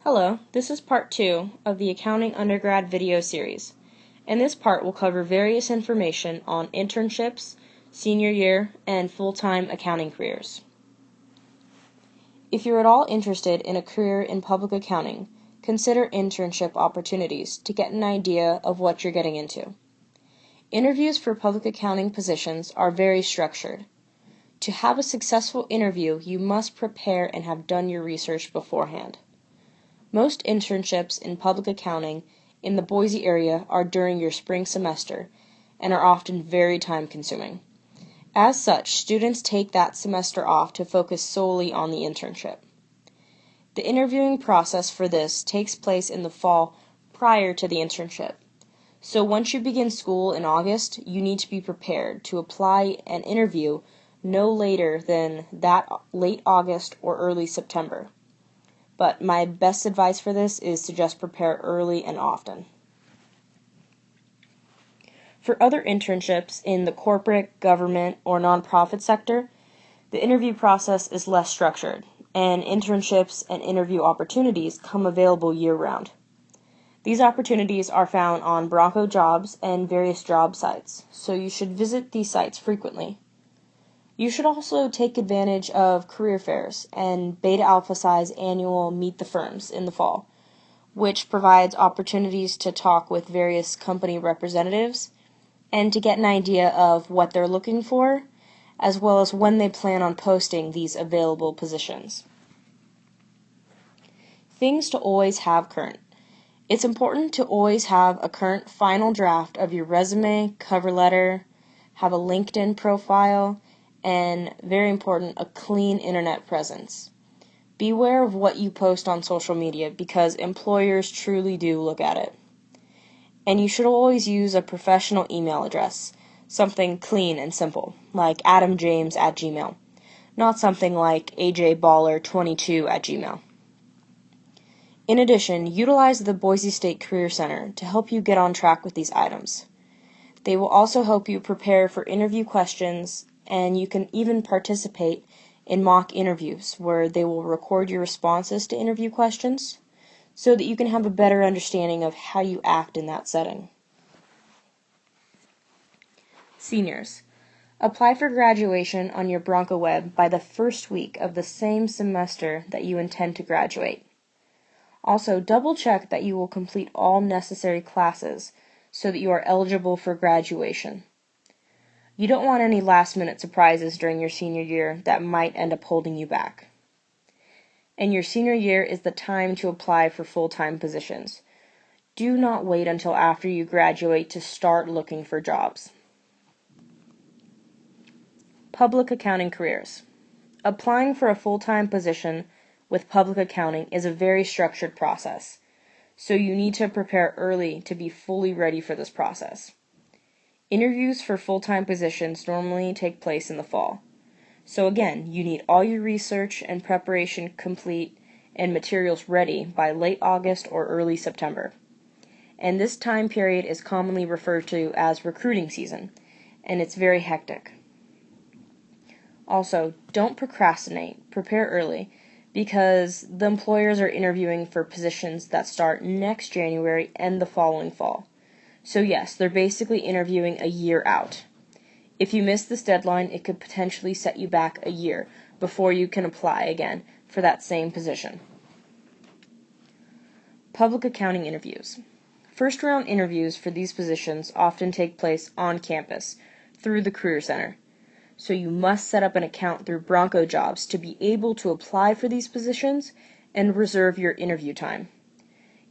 Hello, this is part 2 of the Accounting Undergrad video series. In this part, we'll cover various information on internships, senior year, and full-time accounting careers. If you're at all interested in a career in public accounting, consider internship opportunities to get an idea of what you're getting into. Interviews for public accounting positions are very structured. To have a successful interview, you must prepare and have done your research beforehand. Most internships in public accounting in the Boise area are during your spring semester and are often very time-consuming. As such, students take that semester off to focus solely on the internship. The interviewing process for this takes place in the fall prior to the internship. So once you begin school in August, you need to be prepared to apply and interview no later than that late August or early September. But my best advice for this is to just prepare early and often. For other internships in the corporate, government, or nonprofit sector, the interview process is less structured, and internships and interview opportunities come available year-round. These opportunities are found on Bronco Jobs and various job sites, so you should visit these sites frequently. You should also take advantage of career fairs and Beta Alpha Psi's annual Meet the Firms in the fall, which provides opportunities to talk with various company representatives and to get an idea of what they're looking for, as well as when they plan on posting these available positions. Things to always have current. It's important to always have a current final draft of your resume, cover letter, have a LinkedIn profile, and, very important, a clean internet presence. Beware of what you post on social media because employers truly do look at it. And you should always use a professional email address, something clean and simple, like adamjames@gmail, not something like ajballer22@gmail. In addition, utilize the Boise State Career Center to help you get on track with these items. They will also help you prepare for interview questions, and you can even participate in mock interviews where they will record your responses to interview questions so that you can have a better understanding of how you act in that setting. Seniors, apply for graduation on your Bronco Web by the first week of the same semester that you intend to graduate. Also, double-check that you will complete all necessary classes so that you are eligible for graduation. You don't want any last-minute surprises during your senior year that might end up holding you back. And your senior year is the time to apply for full-time positions. Do not wait until after you graduate to start looking for jobs. Public accounting careers. Applying for a full-time position with public accounting is a very structured process, so you need to prepare early to be fully ready for this process. Interviews for full-time positions normally take place in the fall. So again, you need all your research and preparation complete and materials ready by late August or early September. And this time period is commonly referred to as recruiting season, and it's very hectic. Also, don't procrastinate, prepare early, because the employers are interviewing for positions that start next January and the following fall. So yes, they're basically interviewing a year out. If you miss this deadline, it could potentially set you back a year before you can apply again for that same position. Public accounting interviews. First round interviews for these positions often take place on campus through the Career Center. So you must set up an account through Bronco Jobs to be able to apply for these positions and reserve your interview time.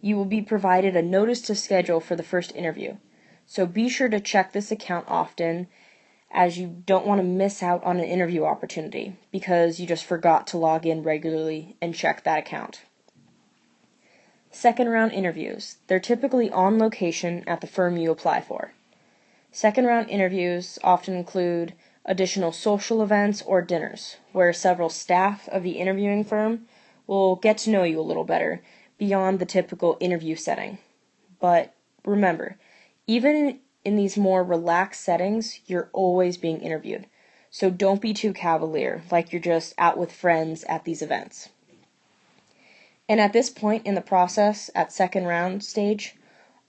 You will be provided a notice to schedule for the first interview, so be sure to check this account often, as you don't want to miss out on an interview opportunity because you just forgot to log in regularly and check that account. Second round interviews. They're typically on location at the firm you apply for. Second round interviews often include additional social events or dinners, where several staff of the interviewing firm will get to know you a little better beyond the typical interview setting. But remember, even in these more relaxed settings, you're always being interviewed. So don't be too cavalier, like you're just out with friends at these events. And at this point in the process, at second round stage,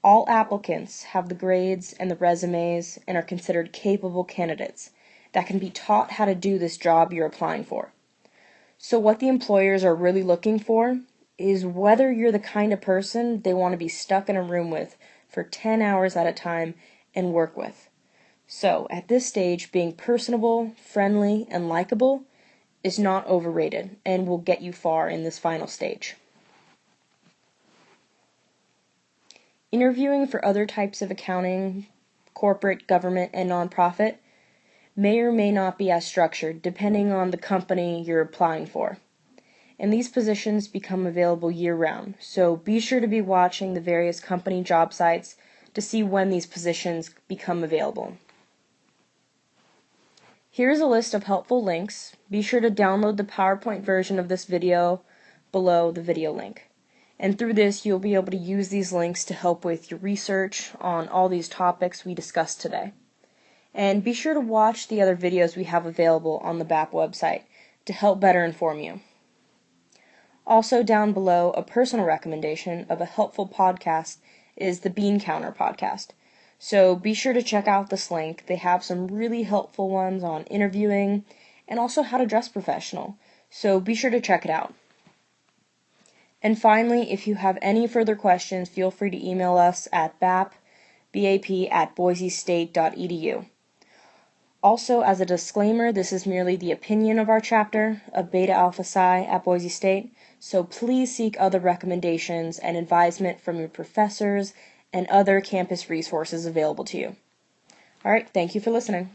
all applicants have the grades and the resumes and are considered capable candidates that can be taught how to do this job you're applying for. So what the employers are really looking for is whether you're the kind of person they want to be stuck in a room with for 10 hours at a time and work with. So at this stage, being personable, friendly, and likable is not overrated and will get you far in this final stage. Interviewing for other types of accounting, corporate, government, and nonprofit may or may not be as structured depending on the company you're applying for. And these positions become available year-round, so be sure to be watching the various company job sites to see when these positions become available. Here's a list of helpful links. Be sure to download the PowerPoint version of this video below the video link. And through this, you'll be able to use these links to help with your research on all these topics we discussed today. And be sure to watch the other videos we have available on the BAP website to help better inform you. Also down below, a personal recommendation of a helpful podcast is the Bean Counter podcast. So be sure to check out this link. They have some really helpful ones on interviewing and also how to dress professional. So be sure to check it out. And finally, if you have any further questions, feel free to email us at bap@boisestate.edu. Also, as a disclaimer, this is merely the opinion of our chapter of Beta Alpha Psi at Boise State, so please seek other recommendations and advisement from your professors and other campus resources available to you. Alright, thank you for listening.